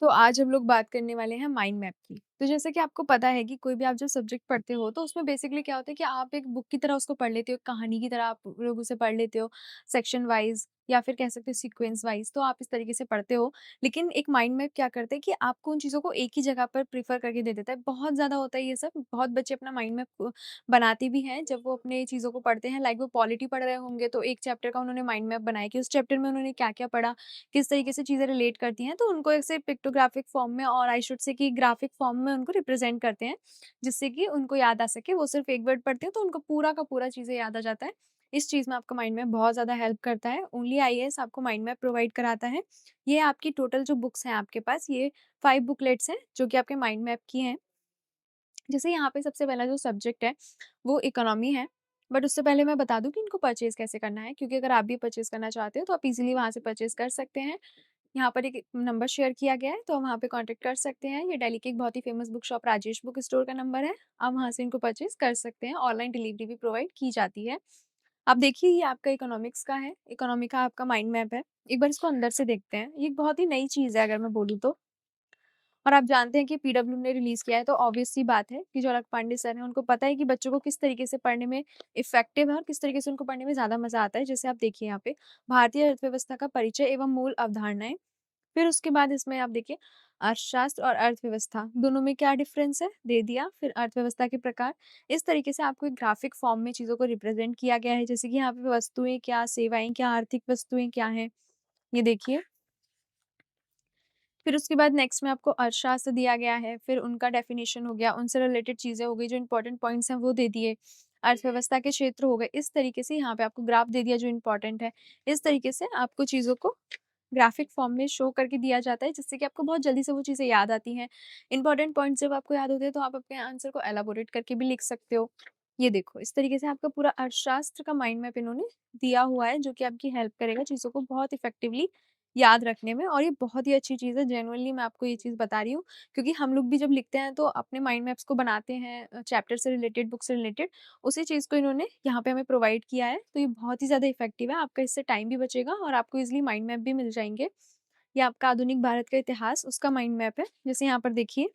तो आज हम लोग बात करने वाले हैं माइंड मैप की। तो जैसे कि आपको पता है कि कोई भी आप जब सब्जेक्ट पढ़ते हो तो उसमें बेसिकली क्या होता है कि आप एक बुक की तरह उसको पढ़ लेते हो, एक कहानी की तरह आप लोग उसे पढ़ लेते हो, सेक्शन वाइज़ या फिर कह सकते हो सीक्वेंस वाइज़, तो आप इस तरीके से पढ़ते हो। लेकिन एक माइंड मैप क्या करता है कि आपको उन चीज़ों को एक ही जगह पर प्रेफ़र करके दे देता है। बहुत ज़्यादा होता है ये सब, बहुत बच्चे अपना माइंड मैप बनाते भी हैं जब वो अपने चीज़ों को पढ़ते हैं। लाइक वो पॉलिटी पढ़ रहे होंगे तो एक चैप्टर का उन्होंने माइंड मैप बनाया कि उस चैप्टर में उन्होंने क्या-क्या पढ़ा, किस तरीके से चीज़ें रिलेट करती हैं, तो उनको ऐसे पिक्टोग्राफिक फॉर्म में और आई शुड से कि ग्राफिक फॉर्म में उनको रिप्रेज़ेंट करते हैं, जिससे कि उनको याद आ सके। वो सिर्फ़ एक वर्ड पढ़ते हैं तो उनको पूरा का पूरा चीज़ें याद आ जाता है। इस चीज़ में आपका माइंड मैप बहुत ज़्यादा हेल्प करता है। ओनली आईएएस आपको माइंड मैप प्रोवाइड कराता है। ये आपकी टोटल जो बुक्स हैं आपके पास, ये 5 बुकलेट्स हैं, जो कि आपके माइंड मैप की हैं। जैसे यहाँ पे सबसे पहला जो सब्जेक्ट है, वो इकोनॉमी है। बट उससे पहले मैं बता दूँ कि इनको परचेज़ कैसे करना है, क्योंकि अगर आप भी परचेज़ करना चाहते हो, तो आप इज़िली वहाँ से परचेज़ कर सकते हैं। यहाँ पर एक नंबर शेयर किया गया है, तो आप वहाँ पे कॉन्टैक्ट कर सकते हैं। ये दिल्ली की एक बहुत ही famous book shop Rajesh book store का नंबर है। आप वहाँ से इनको परचेज़ कर सकते हैं। ऑनलाइन डिलीवरी भी प्रोवाइड की जाती है। आप देखिए, ये आपका इकोनॉमिक्स का है, इकोनॉमी का आपका माइंड मैप है। एक बार इसको अंदर से देखते हैं। ये एक बहुत ही नई चीज़ है अगर मैं बोलूँ तो। और आप जानते हैं कि पीडब्ल्यू ने रिलीज़ किया है, तो ऑब्वियस सी बात है कि जो अलग पांडे सर हैं, उनको पता है कि बच्चों को किस तरीके से पढ़ने में इफ़ेक्टिव है और किस तरीके से उनको पढ़ने में ज़्यादा मज़ा आता है। जैसे आप देखिए यहाँ पे, भारतीय अर्थव्यवस्था का परिचय एवं मूल अवधारणाएँ। फिर उसके बाद इसमें आप देखिए, अर्थशास्त्र और अर्थव्यवस्था दोनों में क्या डिफ़रेंस है, दे दिया। फिर अर्थव्यवस्था के प्रकार, इस तरीके से आपको एक ग्राफ़िक फ़ॉर्म में चीज़ों को रिप्रेज़ेंट किया गया है। जैसे कि यहाँ पे वस्तुएँ क्या, सेवाएँ क्या, आर्थिक वस्तुएँ क्या हैं, ये देखिए। फिर उसके बाद नेक्स्ट में आपको अर्थशास्त्र दिया गया है, फिर उनका डेफिनेशन हो गया, उनसे रिलेटेड चीज़ें हो गई, जो इम्पोर्टेंट पॉइंट्स हैं वो दे दिए। अर्थव्यवस्था के क्षेत्र हो गए, इस तरीके से यहाँ पे आपको ग्राफ दे दिया जो इम्पोर्टेंट है। इस तरीके से आपको चीज़ों को ग्राफिक फॉर्म में शो करके दिया जाता है, जिससे कि आपको बहुत जल्दी से वो चीज़ें याद आती हैं। इम्पोर्टेंट पॉइंट्स जब आपको याद होते हैं, तो आप अपने आंसर को एलाबोरेट करके भी लिख सकते हो। ये देखो, इस तरीके से आपका पूरा अर्थशास्त्र का माइंड मैप इन्होंने दिया हुआ है, जो कि आपकी हेल्प करेगा चीज़ों को बहुत इफेक्टिवली याद रखने में। और ये बहुत ही अच्छी चीज़ है, जेनुइनली मैं आपको ये चीज़ बता रही हूँ, क्योंकि हम लोग भी जब लिखते हैं तो अपने माइंड मैप्स को बनाते हैं चैप्टर से रिलेटेड, बुक से रिलेटेड, उसी चीज़ को इन्होंने यहाँ पे हमें प्रोवाइड किया है। तो ये बहुत ही ज़्यादा इफेक्टिव है, आपका इससे टाइम भी बचेगा और आपको ईज़िली माइंड मैप भी मिल जाएँगे। ये आपका आधुनिक भारत का इतिहास, उसका माइंड मैप है। जैसे यहाँ पर देखिए,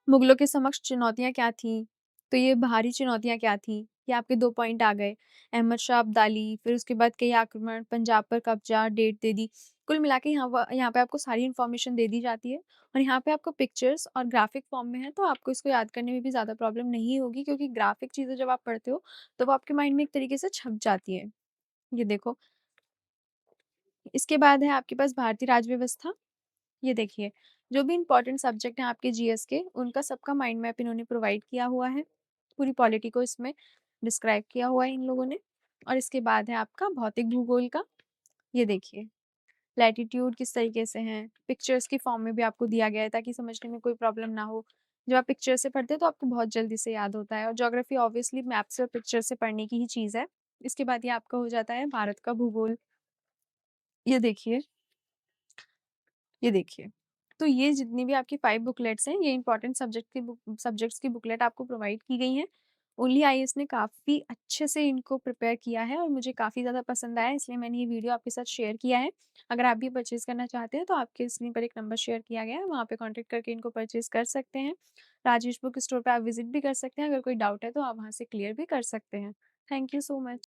मुगलों के समक्ष चुनौतियाँ क्या थीं? तो ये बाहरी चुनौतियाँ क्या थीं? ये आपके 2 पॉइंट आ गए। अहमद शाह अब्दाली, फिर उसके बाद कई आक्रमण, पंजाब पर कब्ज़ा, डेट दे दी। कुल मिला के यहाँ पे आपको सारी इन्फॉर्मेशन दे दी जाती है और यहाँ पे आपको पिक्चर्स और ग्राफ़िक फ़ॉर्म में है, तो आपको इसको याद करने में भी ज़्यादा प्रॉब्लम नहीं होगी, क्योंकि ग्राफ़िक चीज़ें जब आप पढ़ते हो, तो वो आपके माइंड में एक तरीके से छप जाती है। ये देखो, इसके बाद है आपके पास भारतीय राज्य व्यवस्था। ये देखिए, जो भी इम्पोर्टेंट सब्जेक्ट हैं आपके जीएस के, उनका सबका माइंड मैप इन्होंने प्रोवाइड किया हुआ है। पूरी पॉलिटी को इसमें डिस्क्राइब किया हुआ है इन लोगों ने। और इसके बाद है आपका भौतिक भूगोल का। ये देखिए, लैटीट्यूड किस तरीके से हैं, पिक्चर्स की फॉर्म में भी आपको दिया गया है ताकि समझने में कोई प्रॉब्लम ना हो। जब आप पिक्चर से पढ़ते हैं तो आपको बहुत जल्दी से याद होता है, और ज्योग्राफी ऑब्वियसली मैप से और पिक्चर से पढ़ने की ही चीज़ है। इसके बाद ये आपका हो जाता है भारत का भूगोल। ये देखिए, ये देखिए। तो ये जितनी भी आपकी 5 बुकलेट्स हैं, ये इम्पोर्टेंट सब्जेक्ट्स की बुकलेट आपको प्रोवाइड की गई हैं। ओनली आईएएस ने काफ़ी अच्छे से इनको प्रिपेयर किया है और मुझे काफ़ी ज़्यादा पसंद आया, इसलिए मैंने ये वीडियो आपके साथ शेयर किया है। अगर आप भी परचेज़ करना चाहते हैं, तो आपके स्क्रीन पर एक नंबर शेयर किया गया है, वहाँ पे कॉन्टैक्ट करके इनको परचेज़ कर सकते हैं। राजेश बुक स्टोर पे आप विज़िट भी कर सकते हैं, अगर कोई डाउट है तो आप वहाँ से क्लियर भी कर सकते हैं। Thank you so much.